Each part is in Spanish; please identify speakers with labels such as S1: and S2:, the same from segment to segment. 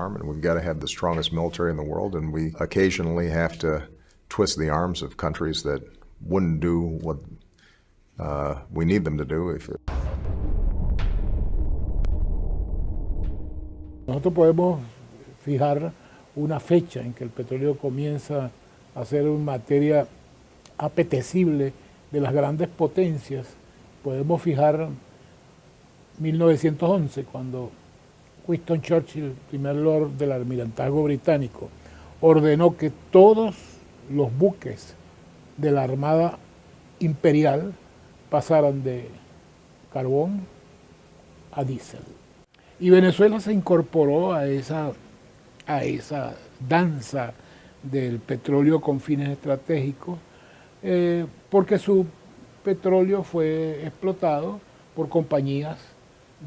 S1: And we've got to have the strongest military in the world, and we occasionally have to twist the arms of countries that wouldn't do what we need them to do.
S2: Nosotros podemos fijar una fecha en que el petróleo comienza a ser una materia apetecible de las grandes potencias. Podemos fijar 1911, cuando Winston Churchill, primer Lord del Almirantazgo británico, ordenó que todos los buques de la Armada Imperial pasaran de carbón a diésel. Y Venezuela se incorporó a esa danza del petróleo con fines estratégicos, porque su petróleo fue explotado por compañías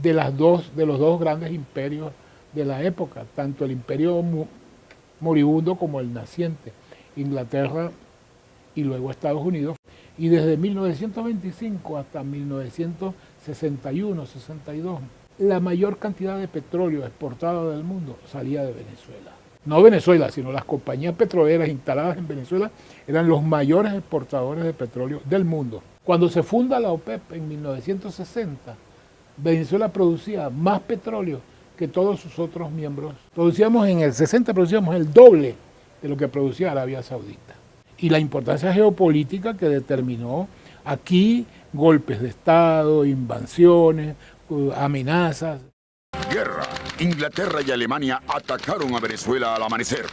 S2: de los dos grandes imperios de la época, tanto el imperio moribundo como el naciente, Inglaterra y luego Estados Unidos. Y desde 1925 hasta 1961-62, la mayor cantidad de petróleo exportado del mundo salía de Venezuela. No Venezuela, sino las compañías petroleras instaladas en Venezuela eran los mayores exportadores de petróleo del mundo. Cuando se funda la OPEP en 1960, Venezuela producía más petróleo que todos sus otros miembros. En el 60 producíamos el doble de lo que producía Arabia Saudita. Y la importancia geopolítica que determinó aquí golpes de Estado, invasiones, amenazas.
S3: Guerra. Inglaterra y Alemania atacaron a Venezuela al amanecer.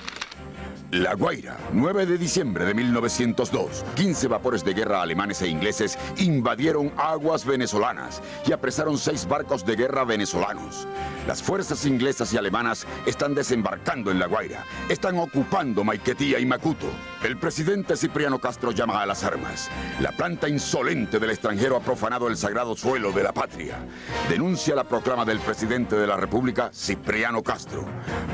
S3: La Guaira, 9 de diciembre de 1902. 15 vapores de guerra alemanes e ingleses invadieron aguas venezolanas y apresaron 6 barcos de guerra venezolanos. Las fuerzas inglesas y alemanas están desembarcando en La Guaira. Están ocupando Maiquetía y Macuto. El presidente Cipriano Castro llama a las armas. La planta insolente del extranjero ha profanado el sagrado suelo de la patria. Denuncia la proclama del presidente de la República, Cipriano Castro.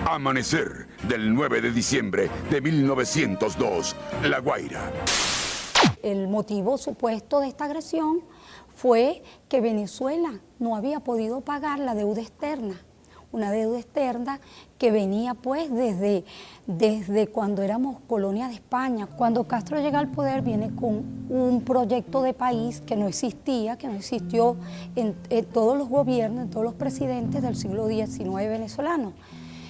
S3: Amanecer del 9 de diciembre de 1902, La Guaira.
S4: El motivo supuesto de esta agresión fue que Venezuela no había podido pagar la deuda externa, una deuda externa que venía pues desde cuando éramos colonia de España. Cuando Castro llega al poder viene con un proyecto de país que no existía, que no existió en todos los gobiernos, en todos los presidentes del siglo XIX venezolano.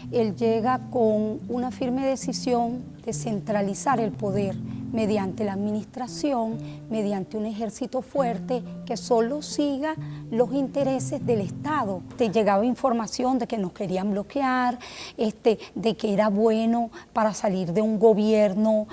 S4: Él llega con una firme decisión de centralizar el poder mediante la administración, mediante un ejército fuerte que solo siga los intereses del Estado. Te llegaba información de que nos querían bloquear, de que era bueno para salir de un gobierno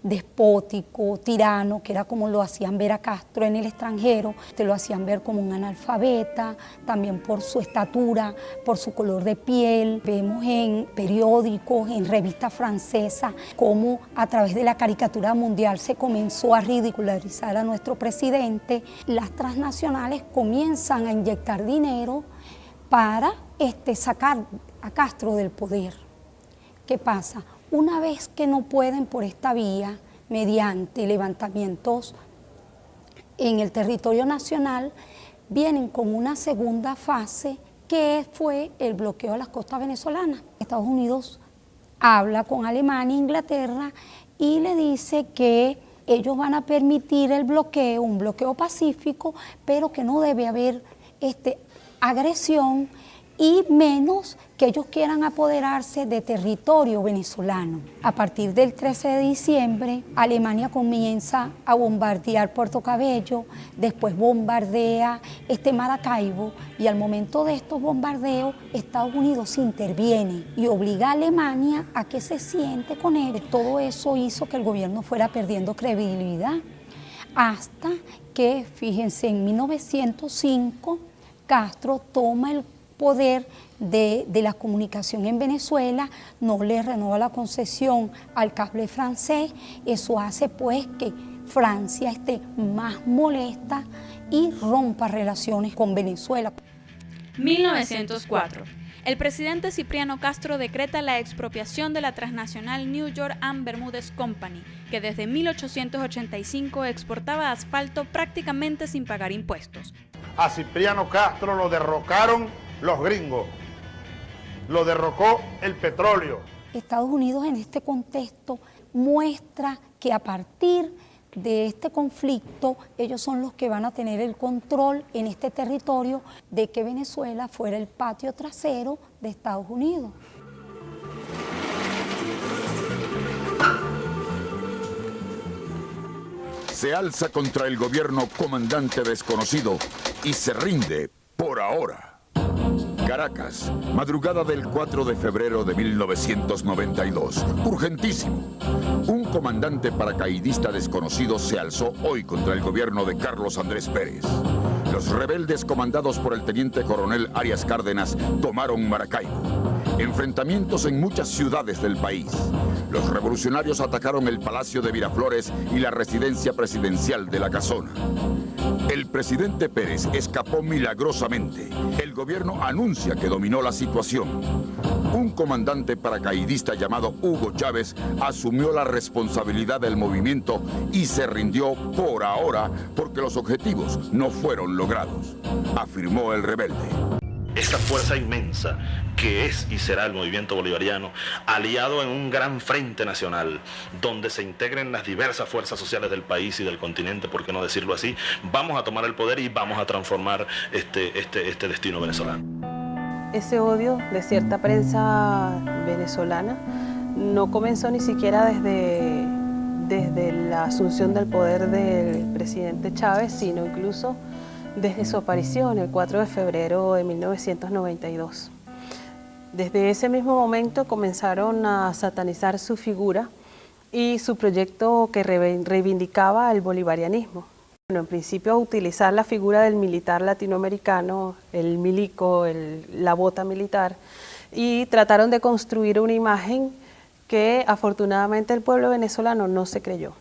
S4: despótico, tirano, que era como lo hacían ver a Castro en el extranjero, te lo hacían ver como un analfabeta, también por su estatura, por su color de piel. Vemos en periódicos, en revistas francesas, cómo a través de la caricatura mundial se comenzó a ridicularizar a nuestro presidente. Las transnacionales comienzan a inyectar dinero para sacar a Castro del poder. ¿Qué pasa? Una vez que no pueden por esta vía, mediante levantamientos en el territorio nacional, vienen con una segunda fase que fue el bloqueo a las costas venezolanas. Estados Unidos habla con Alemania e Inglaterra y le dice que ellos van a permitir el bloqueo, un bloqueo pacífico, pero que no debe haber agresión y menos que ellos quieran apoderarse de territorio venezolano. A partir del 13 de diciembre, Alemania comienza a bombardear Puerto Cabello, después bombardea Maracaibo, y al momento de estos bombardeos, Estados Unidos interviene y obliga a Alemania a que se siente con él. Todo eso hizo que el gobierno fuera perdiendo credibilidad, hasta que, fíjense, en 1905, Castro toma poder de la comunicación en Venezuela, no le renueva la concesión al cable francés. Eso hace pues que Francia esté más molesta y rompa relaciones con Venezuela.
S5: 1904. El presidente Cipriano Castro decreta la expropiación de la transnacional New York and Bermúdez Company, que desde 1885 exportaba asfalto prácticamente sin pagar impuestos.
S6: A Cipriano Castro lo derrocaron los gringos, lo derrocó el petróleo.
S4: Estados Unidos en este contexto muestra que a partir de este conflicto ellos son los que van a tener el control en este territorio de que Venezuela fuera el patio trasero de Estados Unidos.
S3: Se alza contra el gobierno comandante desconocido y se rinde por ahora. Caracas, madrugada del 4 de febrero de 1992. Urgentísimo. Un comandante paracaidista desconocido se alzó hoy contra el gobierno de Carlos Andrés Pérez. Los rebeldes comandados por el teniente coronel Arias Cárdenas tomaron Maracaibo. Enfrentamientos en muchas ciudades del país. Los revolucionarios atacaron el Palacio de Miraflores y la residencia presidencial de La Casona. El presidente Pérez escapó milagrosamente. El gobierno anuncia que dominó la situación. Un comandante paracaidista llamado Hugo Chávez asumió la responsabilidad del movimiento y se rindió por ahora porque los objetivos no fueron logrados, afirmó el rebelde.
S7: Esa fuerza inmensa que es y será el movimiento bolivariano, aliado en un gran frente nacional, donde se integren las diversas fuerzas sociales del país y del continente, por qué no decirlo así, vamos a tomar el poder y vamos a transformar este destino venezolano.
S8: Ese odio de cierta prensa venezolana no comenzó ni siquiera desde la asunción del poder del presidente Chávez, sino incluso desde su aparición el 4 de febrero de 1992. Desde ese mismo momento comenzaron a satanizar su figura y su proyecto que reivindicaba el bolivarianismo. Bueno, en principio a utilizar la figura del militar latinoamericano, el milico, la bota militar, y trataron de construir una imagen que afortunadamente el pueblo venezolano no se creyó.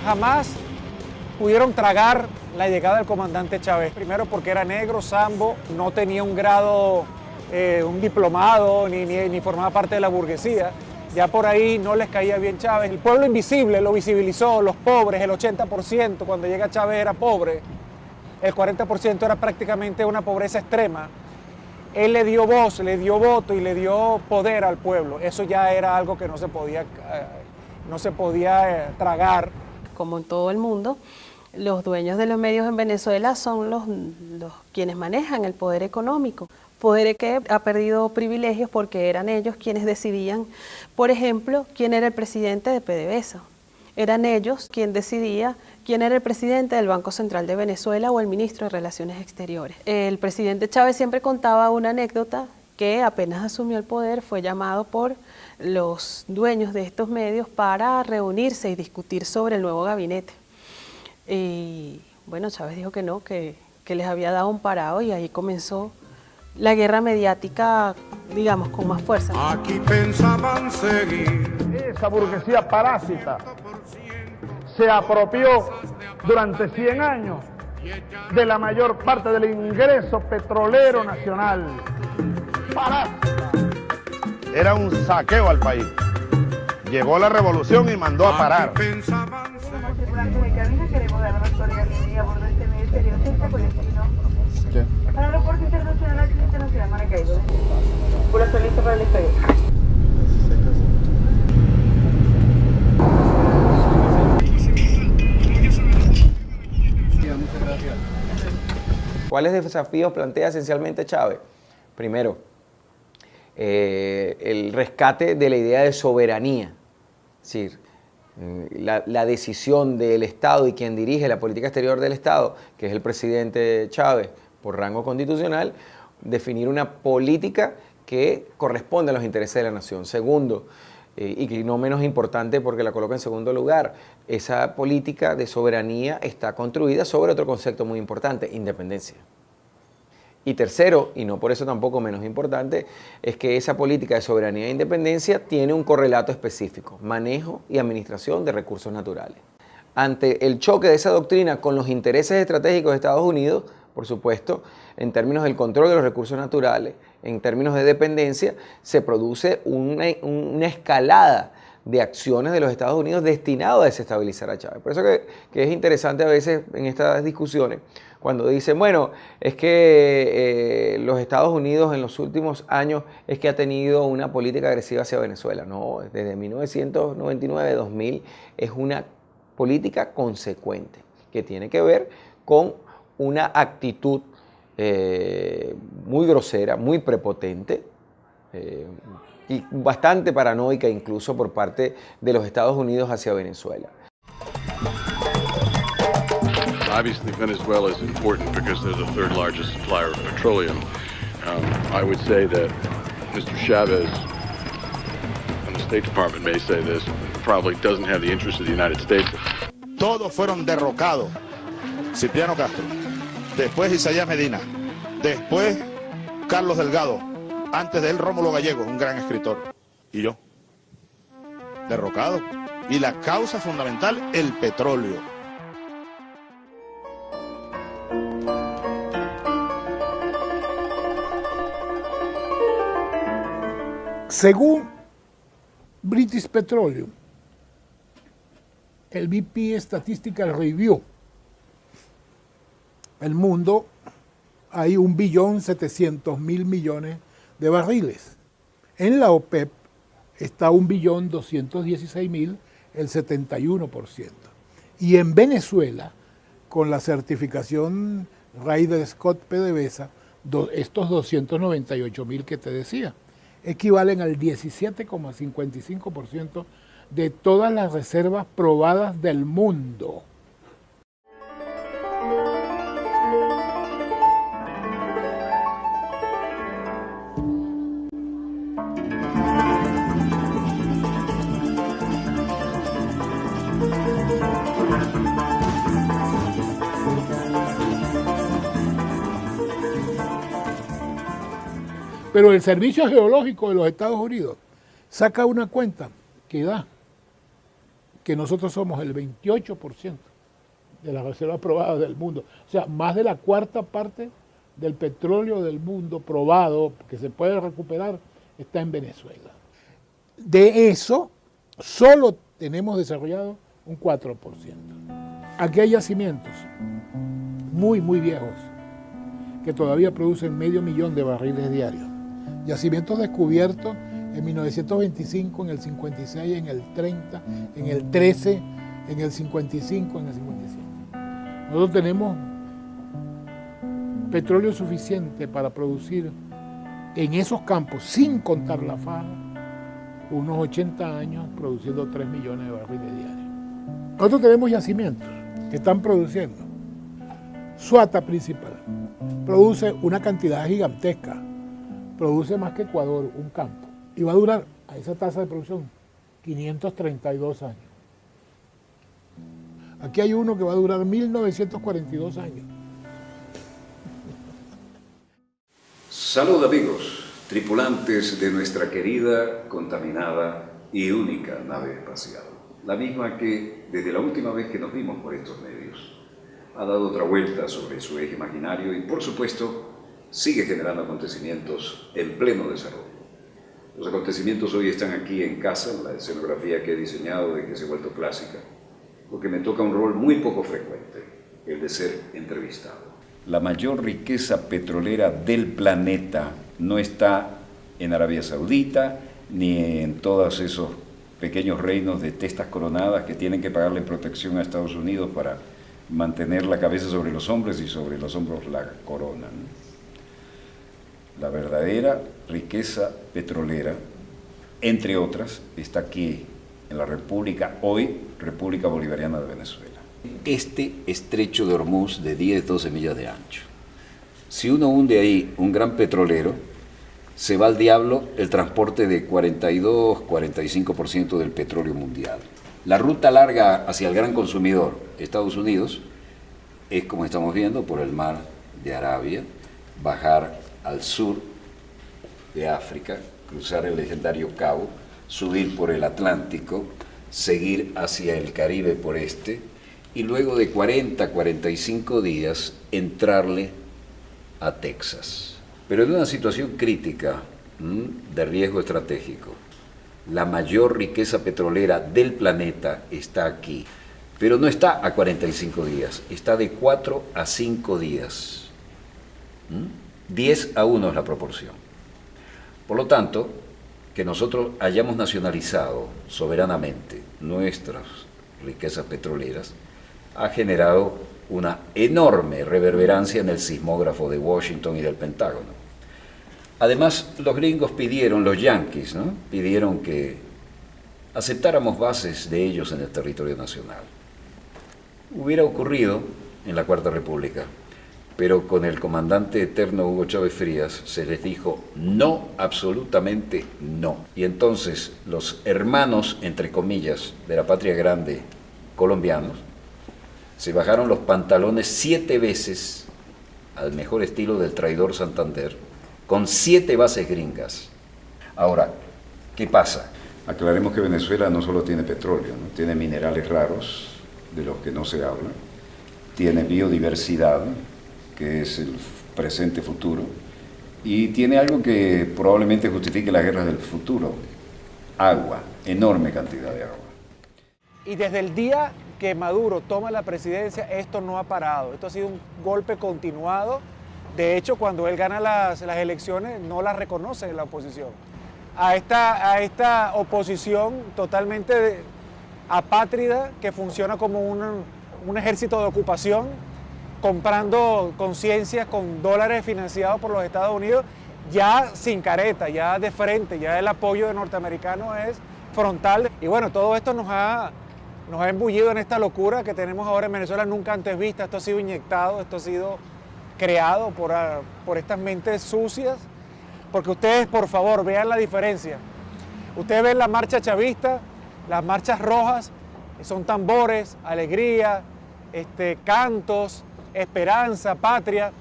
S9: Jamás pudieron tragar la llegada del comandante Chávez. Primero porque era negro, sambo, no tenía un grado, un diplomado, ni formaba parte de la burguesía. Ya por ahí no les caía bien Chávez. El pueblo invisible lo visibilizó, los pobres, el 80% cuando llega Chávez era pobre. El 40% era prácticamente una pobreza extrema. Él le dio voz, le dio voto y le dio poder al pueblo. Eso ya era algo que no se podía tragar.
S8: Como en todo el mundo, los dueños de los medios en Venezuela son los quienes manejan el poder económico. Poder que ha perdido privilegios porque eran ellos quienes decidían, por ejemplo, quién era el presidente de PDVSA. Eran ellos quien decidía quién era el presidente del Banco Central de Venezuela o el ministro de Relaciones Exteriores. El presidente Chávez siempre contaba una anécdota que apenas asumió el poder fue llamado por los dueños de estos medios para reunirse y discutir sobre el nuevo gabinete. Y bueno, Chávez dijo que no, que les había dado un parado y ahí comenzó la guerra mediática, digamos, con más fuerza.
S6: Aquí pensaban seguir. Esa burguesía parásita se apropió durante 100 años de la mayor parte del ingreso petrolero nacional. Parásita. Era un saqueo al país. Llegó la revolución y mandó a parar.
S10: Para el aeropuerto internacional de Maracaibo. Pura solista para el estadio.
S11: ¿Cuáles desafíos plantea esencialmente Chávez? Primero, el rescate de la idea de soberanía, es decir, la decisión del Estado y quien dirige la política exterior del Estado, que es el presidente Chávez, por rango constitucional, definir una política que corresponde a los intereses de la nación. Segundo, y que no menos importante porque la coloca en segundo lugar, esa política de soberanía está construida sobre otro concepto muy importante, independencia. Y tercero, y no por eso tampoco menos importante, es que esa política de soberanía e independencia tiene un correlato específico, manejo y administración de recursos naturales. Ante el choque de esa doctrina con los intereses estratégicos de Estados Unidos, por supuesto, en términos del control de los recursos naturales, en términos de dependencia, se produce una escalada de acciones de los Estados Unidos destinado a desestabilizar a Chávez. Por eso que es interesante a veces en estas discusiones, cuando dicen, bueno, es que los Estados Unidos en los últimos años es que ha tenido una política agresiva hacia Venezuela. No, desde 1999-2000 es una política consecuente que tiene que ver con una actitud muy grosera, muy prepotente y bastante paranoica incluso por parte de los Estados Unidos hacia Venezuela.
S12: Obviously, Venezuela is important because they're the third largest supplier of petroleum. I would say that Mr. Chavez, and the State Department may say this, probably doesn't have the interest of the United States.
S6: Todos fueron derrocados. Cipriano Castro, después Isaías Medina, después Carlos Delgado, antes de él Rómulo Gallego, un gran escritor, y yo. Derrocado. Y la causa fundamental, el petróleo.
S2: Según British Petroleum, el BP Statistical Review, el mundo hay 1.700.000.000.000 de barriles. En la OPEP está 1.216.000.000, el 71%. Y en Venezuela, con la certificación Ryder Scott PDVSA, estos 298.000 que te decía, equivalen al 17,55% de todas las reservas probadas del mundo. Pero el Servicio Geológico de los Estados Unidos saca una cuenta que da que nosotros somos el 28% de las reservas probadas del mundo. O sea, más de la cuarta parte del petróleo del mundo probado que se puede recuperar está en Venezuela. De eso, solo tenemos desarrollado un 4%. Aquí hay yacimientos muy, muy viejos que todavía producen 500.000 de barriles diarios. Yacimientos descubiertos en 1925, en el 56, en el 30, en el 13, en el 55, en el 57. Nosotros tenemos petróleo suficiente para producir en esos campos, sin contar la faja, unos 80 años produciendo 3 millones de barriles diarios. Nosotros tenemos yacimientos que están produciendo. Suata principal produce una cantidad gigantesca. Produce más que Ecuador, un campo, y va a durar a esa tasa de producción 532 años. Aquí hay uno que va a durar 1942 años.
S13: Salud amigos, tripulantes de nuestra querida, contaminada y única nave espacial. La misma que, desde la última vez que nos vimos por estos medios, ha dado otra vuelta sobre su eje imaginario y, por supuesto, sigue generando acontecimientos en pleno desarrollo. Los acontecimientos hoy están aquí en casa, en la escenografía que he diseñado y que se ha vuelto clásica, porque me toca un rol muy poco frecuente, el de ser entrevistado.
S14: La mayor riqueza petrolera del planeta no está en Arabia Saudita, ni en todos esos pequeños reinos de testas coronadas que tienen que pagarle protección a Estados Unidos para mantener la cabeza sobre los hombros y sobre los hombros la corona, ¿no? La verdadera riqueza petrolera, entre otras, está aquí en la República, hoy República Bolivariana de Venezuela.
S15: Este estrecho de Hormuz de 10-12 millas de ancho. Si uno hunde ahí un gran petrolero,
S13: se va al diablo el transporte de 42-45% del petróleo mundial. La ruta larga hacia el gran consumidor, Estados Unidos, es, como estamos viendo, por el mar de Arabia, bajar al sur de África, cruzar el legendario Cabo, subir por el Atlántico, seguir hacia el Caribe por este, y luego de 40-45 días entrarle a Texas. Pero en una situación crítica, de riesgo estratégico. La mayor riqueza petrolera del planeta está aquí, pero no está a 45 días, está de 4 a 5 días. 10-1 es la proporción. Por lo tanto, que nosotros hayamos nacionalizado soberanamente nuestras riquezas petroleras ha generado una enorme reverberancia en el sismógrafo de Washington y del Pentágono. Además, los gringos pidieron, los yanquis, ¿no?, pidieron que aceptáramos bases de ellos en el territorio nacional. Hubiera ocurrido en la Cuarta República, pero con el comandante eterno Hugo Chávez Frías se les dijo no, absolutamente no. Y entonces los hermanos, entre comillas, de la patria grande colombianos, se bajaron los pantalones 7 veces al mejor estilo del traidor Santander, con 7 bases gringas. Ahora, ¿qué pasa?
S14: Aclaremos que Venezuela no solo tiene petróleo, ¿no? Tiene minerales raros, de los que no se habla, tiene biodiversidad, que es el presente futuro, y tiene algo que probablemente justifique las guerras del futuro: agua, enorme cantidad de agua.
S9: Y desde el día que Maduro toma la presidencia, esto no ha parado, esto ha sido un golpe continuado. De hecho, cuando él gana las elecciones, no las reconoce en la oposición. A esta oposición totalmente apátrida, que funciona como un ejército de ocupación, comprando conciencias con dólares financiados por los Estados Unidos, ya sin careta, ya de frente, ya el apoyo de norteamericanos es frontal. Y bueno, todo esto nos ha embullido en esta locura que tenemos ahora en Venezuela, nunca antes vista. Esto ha sido inyectado, esto ha sido creado por estas mentes sucias, porque ustedes, por favor, vean la diferencia. Ustedes ven la marcha chavista, las marchas rojas, son tambores, alegría, cantos, esperanza, patria,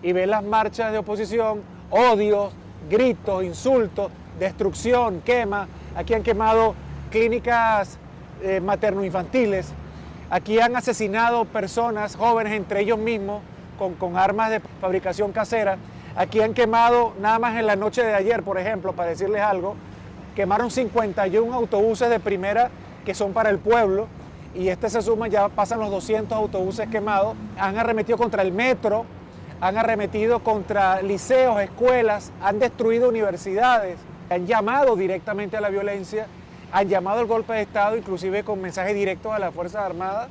S9: y ven las marchas de oposición, odios, gritos, insultos, destrucción, quema. Aquí han quemado clínicas materno-infantiles, aquí han asesinado personas, jóvenes, entre ellos mismos, con armas de fabricación casera. Aquí han quemado, nada más en la noche de ayer, por ejemplo, para decirles algo, quemaron 51 autobuses de primera que son para el pueblo, y se suma, ya pasan los 200 autobuses quemados. Han arremetido contra el metro, han arremetido contra liceos, escuelas, han destruido universidades, han llamado directamente a la violencia, han llamado al golpe de Estado, inclusive con mensajes directos a las Fuerzas Armadas,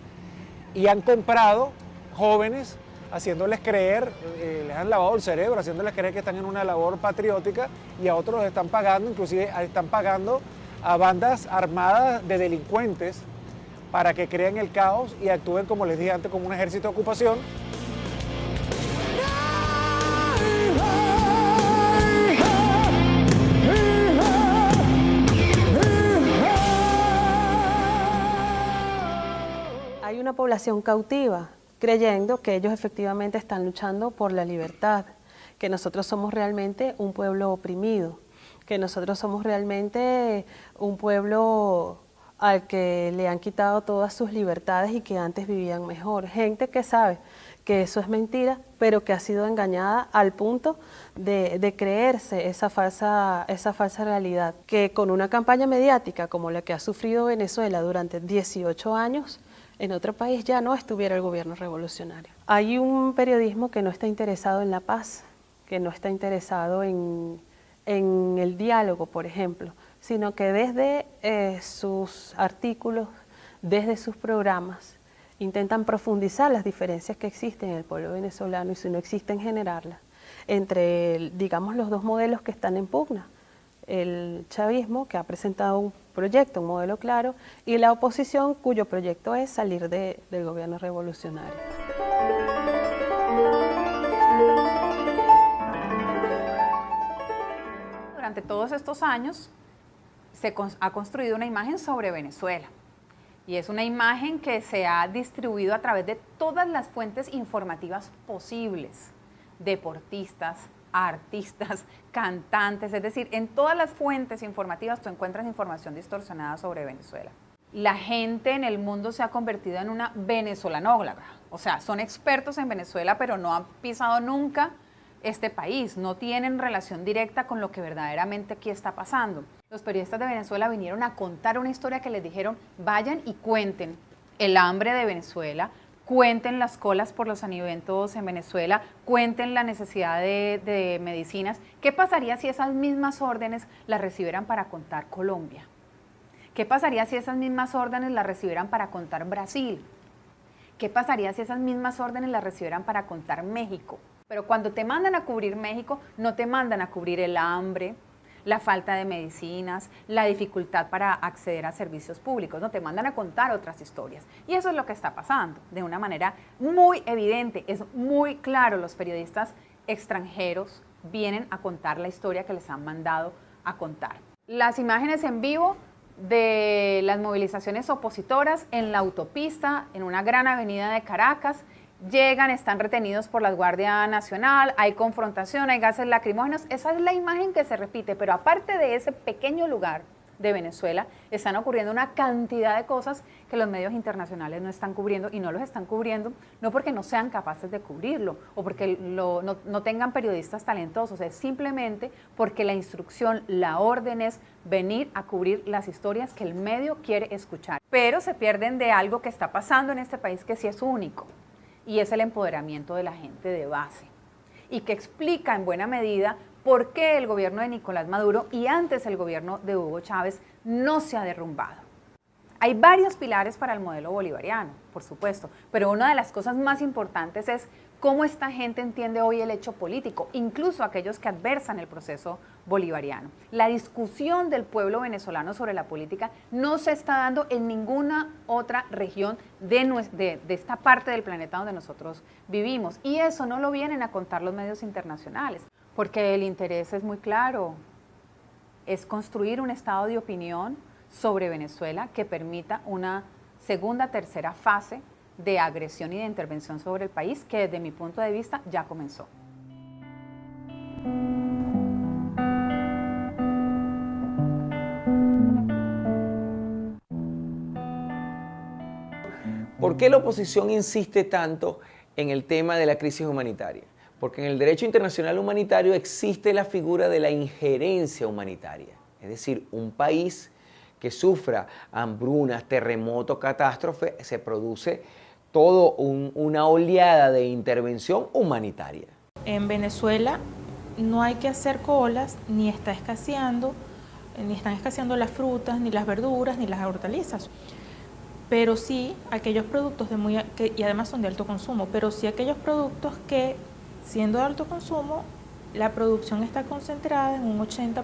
S9: y han comprado jóvenes, haciéndoles creer, les han lavado el cerebro, haciéndoles creer que están en una labor patriótica, y a otros los están pagando, inclusive están pagando a bandas armadas de delincuentes para que creen el caos y actúen, como les dije antes, como un ejército de ocupación.
S8: Hay una población cautiva, creyendo que ellos efectivamente están luchando por la libertad, que nosotros somos realmente un pueblo oprimido, que nosotros somos realmente un pueblo al que le han quitado todas sus libertades y que antes vivían mejor. Gente que sabe que eso es mentira, pero que ha sido engañada al punto de creerse esa falsa realidad, que con una campaña mediática como la que ha sufrido Venezuela durante 18 años, en otro país ya no estuviera el gobierno revolucionario. Hay un periodismo que no está interesado en la paz, que no está interesado en el diálogo, por ejemplo, sino que desde sus artículos, desde sus programas, intentan profundizar las diferencias que existen en el pueblo venezolano, y si no existen, generarlas, entre, digamos, los dos modelos que están en pugna: el chavismo, que ha presentado un proyecto, un modelo claro, y la oposición, cuyo proyecto es salir del gobierno revolucionario.
S16: durante todos estos años ha construido una imagen sobre Venezuela. Y es una imagen que se ha distribuido a través de todas las fuentes informativas posibles. Deportistas, artistas, cantantes, es decir, en todas las fuentes informativas tú encuentras información distorsionada sobre Venezuela. La gente en el mundo se ha convertido en una venezolanóloga, o sea, son expertos en Venezuela, pero no han pisado nunca este país, no tienen relación directa con lo que verdaderamente aquí está pasando. Los periodistas de Venezuela vinieron a contar una historia que les dijeron, vayan y cuenten el hambre de Venezuela, cuenten las colas por los alimentos en Venezuela, cuenten la necesidad de medicinas. ¿Qué pasaría si esas mismas órdenes las recibieran para contar Colombia? ¿Qué pasaría si esas mismas órdenes las recibieran para contar Brasil? ¿Qué pasaría si esas mismas órdenes las recibieran para contar México? Pero cuando te mandan a cubrir México, no te mandan a cubrir el hambre, la falta de medicinas, la dificultad para acceder a servicios públicos, no te mandan a contar otras historias. Y eso es lo que está pasando de una manera muy evidente, es muy claro. Los periodistas extranjeros vienen a contar la historia que les han mandado a contar. Las imágenes en vivo de las movilizaciones opositoras en la autopista, en una gran avenida de Caracas, llegan, están retenidos por la Guardia Nacional, hay confrontación, hay gases lacrimógenos. Esa es la imagen que se repite, pero aparte de ese pequeño lugar de Venezuela, están ocurriendo una cantidad de cosas que los medios internacionales no están cubriendo, y no los están cubriendo no porque no sean capaces de cubrirlo o porque no tengan periodistas talentosos, es simplemente porque la instrucción, la orden es venir a cubrir las historias que el medio quiere escuchar. Pero se pierden de algo que está pasando en este país que sí es único, y es el empoderamiento de la gente de base, y que explica en buena medida por qué el gobierno de Nicolás Maduro y antes el gobierno de Hugo Chávez no se ha derrumbado. Hay varios pilares para el modelo bolivariano, por supuesto, pero una de las cosas más importantes es cómo esta gente entiende hoy el hecho político, incluso aquellos que adversan el proceso bolivariano. La discusión del pueblo venezolano sobre la política no se está dando en ninguna otra región de esta parte del planeta donde nosotros vivimos, y eso no lo vienen a contar los medios internacionales, porque el interés es muy claro, es construir un estado de opinión sobre Venezuela que permita una segunda, tercera fase de agresión y de intervención sobre el país que desde mi punto de vista ya comenzó.
S11: ¿Por qué la oposición insiste tanto en el tema de la crisis humanitaria? Porque en el derecho internacional humanitario existe la figura de la injerencia humanitaria, es decir, un país que sufra hambrunas, terremotos, catástrofes, se produce todo una oleada de intervención humanitaria.
S17: En Venezuela no hay que hacer colas, ni están escaseando las frutas, ni las verduras, ni las hortalizas. Pero sí aquellos productos y además son de alto consumo, pero sí aquellos productos que, siendo de alto consumo, la producción está concentrada en un 80%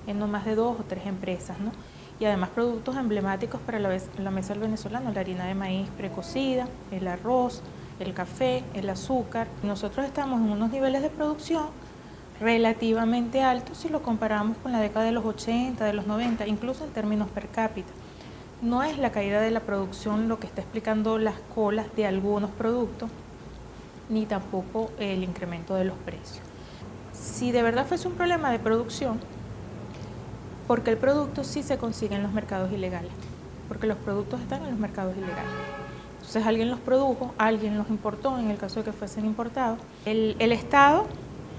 S17: en no más de 2 o 3 empresas, ¿no? Y además productos emblemáticos para la mesa del venezolano, la harina de maíz precocida, el arroz, el café, el azúcar. Nosotros estamos en unos niveles de producción relativamente altos si lo comparamos con la década de los 80, de los 90, incluso en términos per cápita. No es la caída de la producción lo que está explicando las colas de algunos productos, ni tampoco el incremento de los precios. Si de verdad fuese un problema de producción, porque el producto sí se consigue en los mercados ilegales, porque los productos están en los mercados ilegales. Entonces alguien los produjo, alguien los importó, en el caso de que fuesen importados. El Estado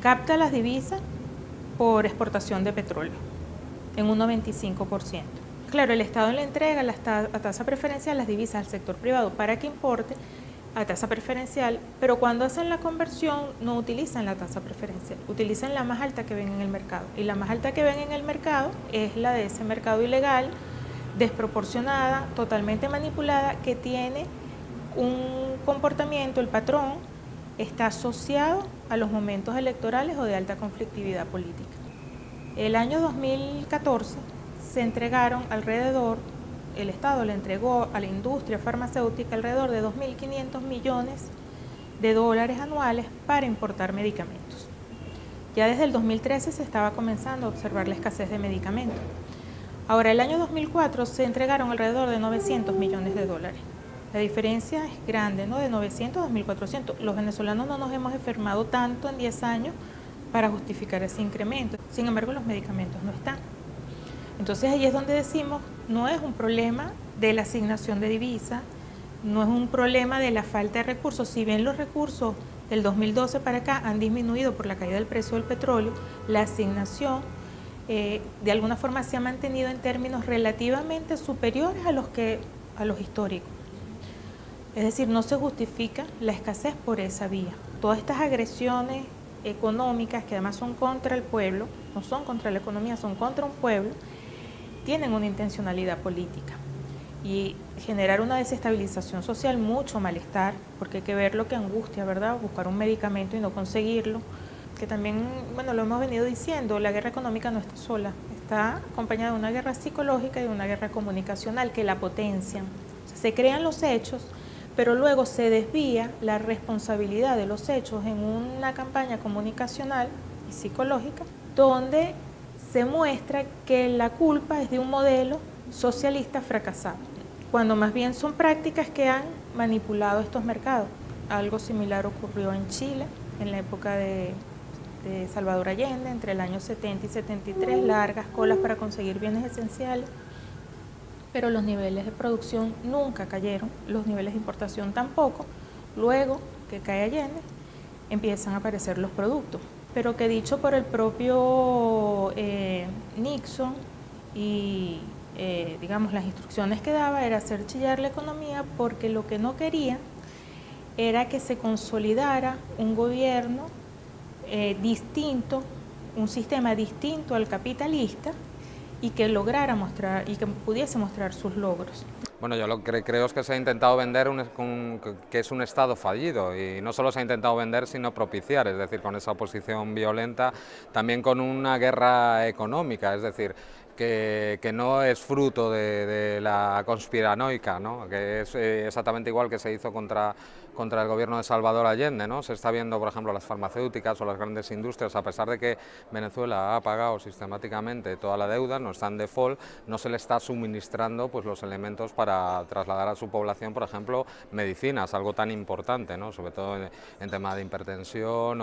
S17: capta las divisas por exportación de petróleo, en un 95%. Claro, el Estado le entrega a tasa preferencial las divisas al sector privado para que importe a tasa preferencial, pero cuando hacen la conversión no utilizan la tasa preferencial, utilizan la más alta que ven en el mercado. Y la más alta que ven en el mercado es la de ese mercado ilegal, desproporcionada, totalmente manipulada, que tiene un comportamiento, el patrón está asociado a los momentos electorales o de alta conflictividad política. El año 2014 se entregaron el Estado le entregó a la industria farmacéutica alrededor de 2.500 millones de dólares anuales para importar medicamentos. Ya desde el 2013 se estaba comenzando a observar la escasez de medicamentos. Ahora, el año 2004 se entregaron alrededor de 900 millones de dólares. La diferencia es grande, ¿no? De 900 a 1.400. Los venezolanos no nos hemos enfermado tanto en 10 años para justificar ese incremento. Sin embargo, los medicamentos no están. Entonces ahí es donde decimos, no es un problema de la asignación de divisas, no es un problema de la falta de recursos. Si bien los recursos del 2012 para acá han disminuido por la caída del precio del petróleo, la asignación de alguna forma se ha mantenido en términos relativamente superiores a los históricos. Es decir, no se justifica la escasez por esa vía. Todas estas agresiones económicas, que además son contra el pueblo, no son contra la economía, son contra un pueblo, tienen una intencionalidad política y generar una desestabilización social, mucho malestar, porque hay que ver lo que angustia, ¿verdad? Buscar un medicamento y no conseguirlo, que también, bueno, lo hemos venido diciendo, la guerra económica no está sola, está acompañada de una guerra psicológica y de una guerra comunicacional que la potencian. O sea, se crean los hechos, pero luego se desvía la responsabilidad de los hechos en una campaña comunicacional y psicológica, donde se muestra que la culpa es de un modelo socialista fracasado, cuando más bien son prácticas que han manipulado estos mercados. Algo similar ocurrió en Chile, en la época de Salvador Allende, entre el año 70 y 73, largas colas para conseguir bienes esenciales, pero los niveles de producción nunca cayeron, los niveles de importación tampoco. Luego que cae Allende, empiezan a aparecer los productos, pero que dicho por el propio Nixon y digamos las instrucciones que daba era hacer chillar la economía, porque lo que no quería era que se consolidara un gobierno distinto, un sistema distinto al capitalista, y que lograra mostrar y que pudiese mostrar sus logros.
S18: Bueno, yo lo que creo es que se ha intentado vender que es un Estado fallido, y no solo se ha intentado vender, sino propiciar, es decir, con esa oposición violenta, también con una guerra económica, es decir, que no es fruto de la conspiranoica, ¿no? Que es exactamente igual que se hizo contra el gobierno de Salvador Allende, ¿no? Se está viendo, por ejemplo, las farmacéuticas o las grandes industrias, a pesar de que Venezuela ha pagado sistemáticamente toda la deuda, no está en default, no se le está suministrando pues los elementos para trasladar a su población, por ejemplo, medicinas, algo tan importante, ¿no? Sobre todo en tema de hipertensión,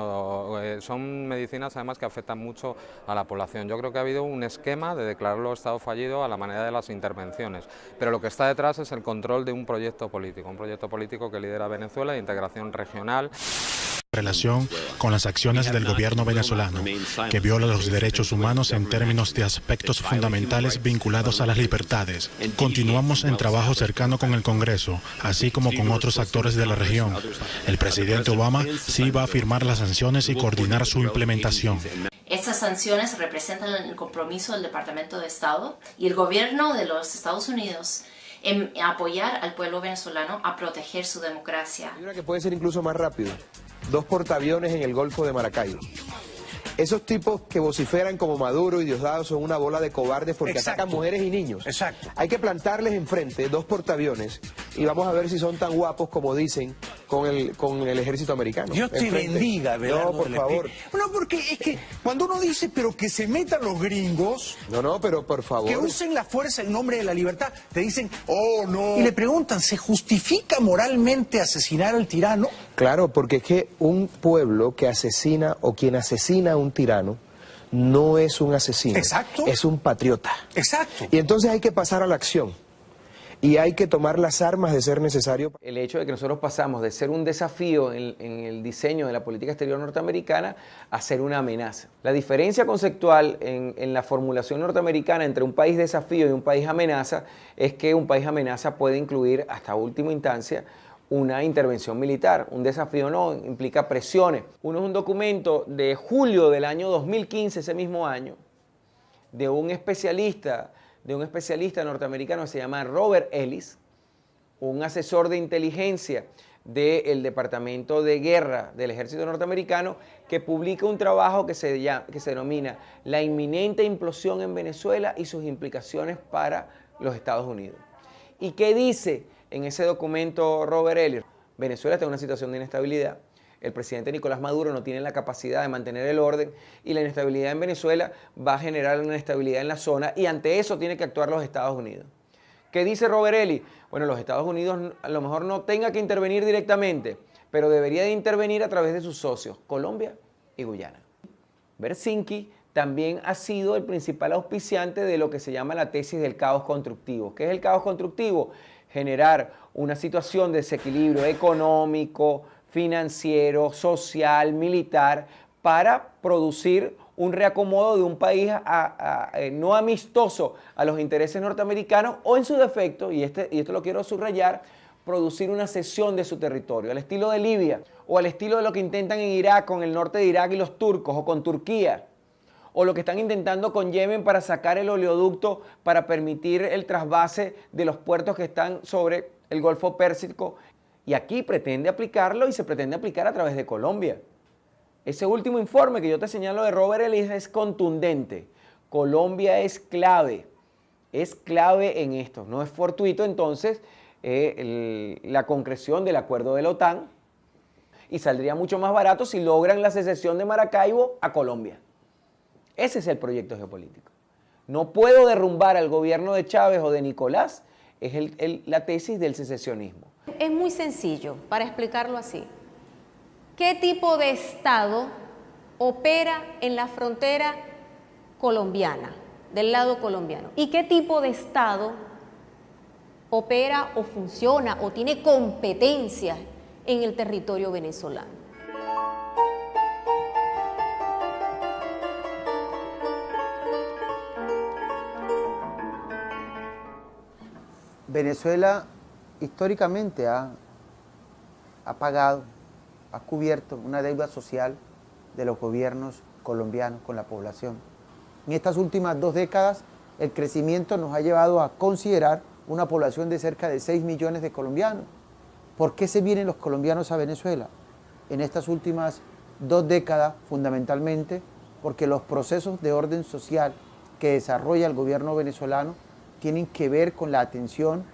S18: son medicinas además que afectan mucho a la población. Yo creo que ha habido un esquema de declararlo Estado fallido a la manera de las intervenciones, pero lo que está detrás es el control de un proyecto político que lidera Venezuela, de integración regional.
S19: Relación con las acciones del gobierno venezolano, que viola los derechos humanos en términos de aspectos fundamentales vinculados a las libertades. Continuamos en trabajo cercano con el Congreso, así como con otros actores de la región. El presidente Obama sí va a firmar las sanciones y coordinar su implementación.
S20: Estas sanciones representan el compromiso del Departamento de Estado y el gobierno de los Estados Unidos en apoyar al pueblo venezolano a proteger su democracia.
S21: Hay una que puede ser incluso más rápido. 2 portaaviones en el Golfo de Maracaibo. Esos tipos que vociferan como Maduro y Diosdado son una bola de cobardes porque atacan mujeres y niños.
S22: Exacto.
S21: Hay que plantarles enfrente 2 portaaviones y vamos a ver si son tan guapos como dicen con el ejército americano.
S22: Dios te
S21: enfrente.
S22: bendiga, ¿verdad?
S21: No, por favor.
S22: No, porque es que cuando uno dice, pero que se metan los gringos...
S21: No, pero por favor.
S22: Que usen la fuerza en nombre de la libertad, te dicen, oh, no. Y le preguntan, ¿se justifica moralmente asesinar al tirano?
S21: Claro, porque es que un pueblo que asesina o quien asesina a un tirano no es un asesino.
S22: Exacto.
S21: Es un patriota.
S22: Exacto.
S21: Y entonces hay que pasar a la acción. Y hay que tomar las armas de ser necesario.
S11: El hecho de que nosotros pasamos de ser un desafío en el diseño de la política exterior norteamericana a ser una amenaza. La diferencia conceptual en la formulación norteamericana entre un país desafío y un país amenaza es que un país amenaza puede incluir hasta última instancia una intervención militar. Un desafío no, implica presiones. Uno es un documento de julio del año 2015, ese mismo año, de un especialista norteamericano que se llama Robert Ellis, un asesor de inteligencia del Departamento de Guerra del Ejército norteamericano, que publica un trabajo que se denomina La inminente implosión en Venezuela y sus implicaciones para los Estados Unidos. ¿Y qué dice en ese documento Robert Ellis? Venezuela está en una situación de inestabilidad, el presidente Nicolás Maduro no tiene la capacidad de mantener el orden y la inestabilidad en Venezuela va a generar una inestabilidad en la zona y ante eso tiene que actuar los Estados Unidos. ¿Qué dice Robert Eli? Bueno, los Estados Unidos a lo mejor no tenga que intervenir directamente, pero debería de intervenir a través de sus socios, Colombia y Guyana. Bersinki también ha sido el principal auspiciante de lo que se llama la tesis del caos constructivo. ¿Qué es el caos constructivo? Generar una situación de desequilibrio económico, financiero, social, militar, para producir un reacomodo de un país no amistoso a los intereses norteamericanos o en su defecto, y esto lo quiero subrayar, producir una cesión de su territorio, al estilo de Libia o al estilo de lo que intentan en Irak con el norte de Irak y los turcos o con Turquía, o lo que están intentando con Yemen para sacar el oleoducto para permitir el trasvase de los puertos que están sobre el Golfo Pérsico. Y aquí pretende aplicarlo y se pretende aplicar a través de Colombia. Ese último informe que yo te señalo de Robert Ellis es contundente. Colombia es clave en esto. No es fortuito entonces la concreción del acuerdo de la OTAN y saldría mucho más barato si logran la secesión de Maracaibo a Colombia. Ese es el proyecto geopolítico. No puedo derrumbar al gobierno de Chávez o de Nicolás, es la tesis del secesionismo.
S1: Es muy sencillo, para explicarlo así. ¿Qué tipo de Estado opera en la frontera colombiana, del lado colombiano? ¿Y qué tipo de Estado opera o funciona o tiene competencias en el territorio venezolano?
S5: Venezuela históricamente ha pagado, ha cubierto una deuda social de los gobiernos colombianos con la población. En estas últimas 2 décadas, el crecimiento nos ha llevado a considerar una población de cerca de 6 millones de colombianos. ¿Por qué se vienen los colombianos a Venezuela? En estas últimas 2 décadas, fundamentalmente, porque los procesos de orden social que desarrolla el gobierno venezolano tienen que ver con la atención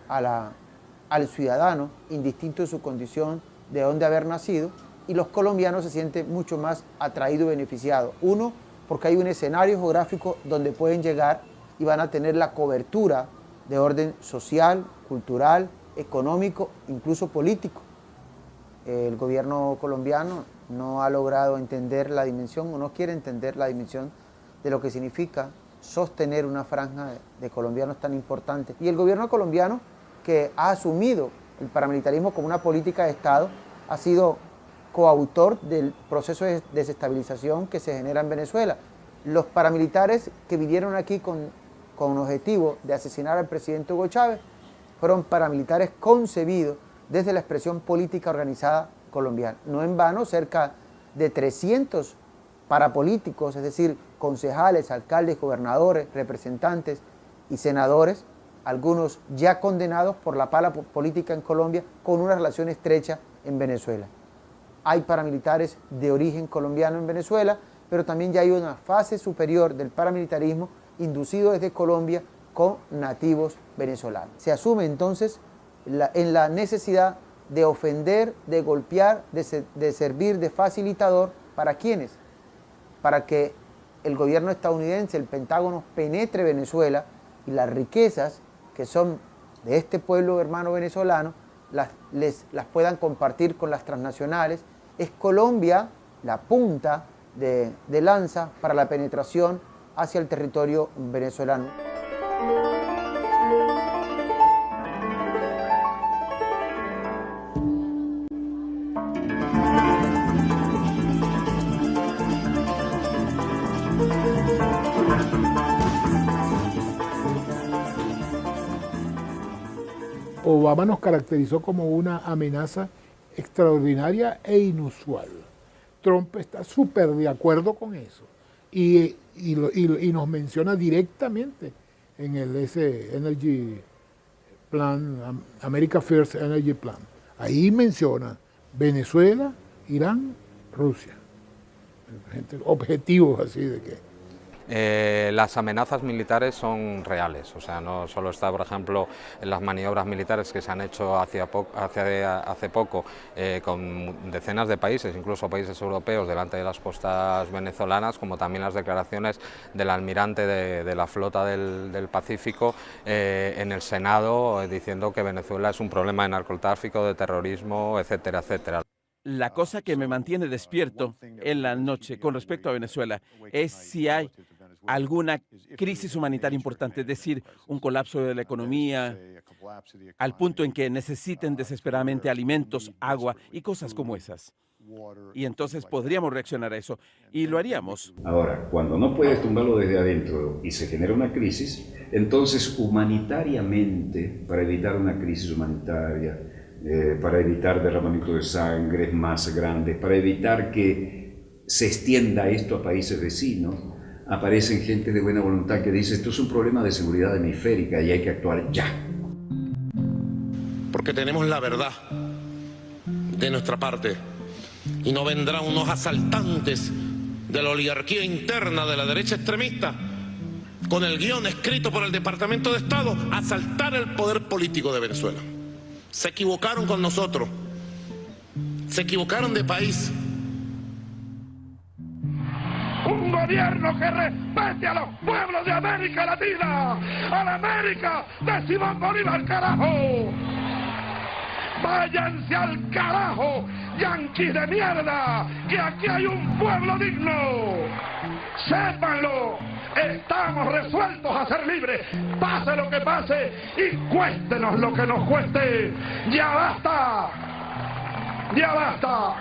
S5: al ciudadano, indistinto de su condición, de dónde haber nacido, y los colombianos se sienten mucho más atraídos y beneficiados. Uno, porque hay un escenario geográfico donde pueden llegar y van a tener la cobertura de orden social, cultural, económico, incluso político. El gobierno colombiano no ha logrado entender la dimensión o no quiere entender la dimensión de lo que significa sostener una franja de colombianos tan importante. Y el gobierno colombiano, que ha asumido el paramilitarismo como una política de Estado, ha sido coautor del proceso de desestabilización que se genera en Venezuela. Los paramilitares que vinieron aquí con objetivo de asesinar al presidente Hugo Chávez fueron paramilitares concebidos desde la expresión política organizada colombiana. No en vano, cerca de 300 parapolíticos, es decir, concejales, alcaldes, gobernadores, representantes y senadores, algunos ya condenados por la pala política en Colombia, con una relación estrecha en Venezuela. Hay paramilitares de origen colombiano en Venezuela, pero también ya hay una fase superior del paramilitarismo inducido desde Colombia con nativos venezolanos. Se asume entonces en la necesidad de ofender, de golpear, de servir de facilitador. ¿Para quiénes? Para que el gobierno estadounidense, el Pentágono, penetre Venezuela y las riquezas que son de este pueblo hermano venezolano las puedan compartir con las transnacionales. Es Colombia la punta de lanza para la penetración hacia el territorio venezolano.
S2: Obama nos caracterizó como una amenaza extraordinaria e inusual. Trump está súper de acuerdo con eso y nos menciona directamente en ese Energy Plan, America First Energy Plan. Ahí menciona Venezuela, Irán, Rusia. Objetivos así de que
S18: Las amenazas militares son reales, o sea, no solo está, por ejemplo, en las maniobras militares que se han hecho hace poco con decenas de países, incluso países europeos, delante de las costas venezolanas, como también las declaraciones del almirante de la flota del Pacífico en el Senado, diciendo que Venezuela es un problema de narcotráfico, de terrorismo, etcétera, etcétera.
S3: La cosa que me mantiene despierto en la noche con respecto a Venezuela es si hay alguna crisis humanitaria importante, es decir, un colapso de la economía, al punto en que necesiten desesperadamente alimentos, agua y cosas como esas. Y entonces podríamos reaccionar a eso, y lo haríamos.
S13: Ahora, cuando no puedes tumbarlo desde adentro y se genera una crisis, entonces humanitariamente, para evitar una crisis humanitaria, para evitar derramamiento de sangre más grandes, para evitar que se extienda esto a países vecinos, aparecen gente de buena voluntad que dice esto es un problema de seguridad hemisférica y hay que actuar ya.
S4: Porque tenemos la verdad de nuestra parte y no vendrán unos asaltantes de la oligarquía interna de la derecha extremista con el guión escrito por el Departamento de Estado a asaltar el poder político de Venezuela. Se equivocaron con nosotros, se equivocaron de país.
S6: Un gobierno que respete a los pueblos de América Latina, a la América de Simón Bolívar, carajo. Váyanse al carajo, yanquis de mierda, que aquí hay un pueblo digno. Sépanlo, estamos resueltos a ser libres, pase lo que pase y cuéstenos lo que nos cueste. ¡Ya basta! ¡Ya basta!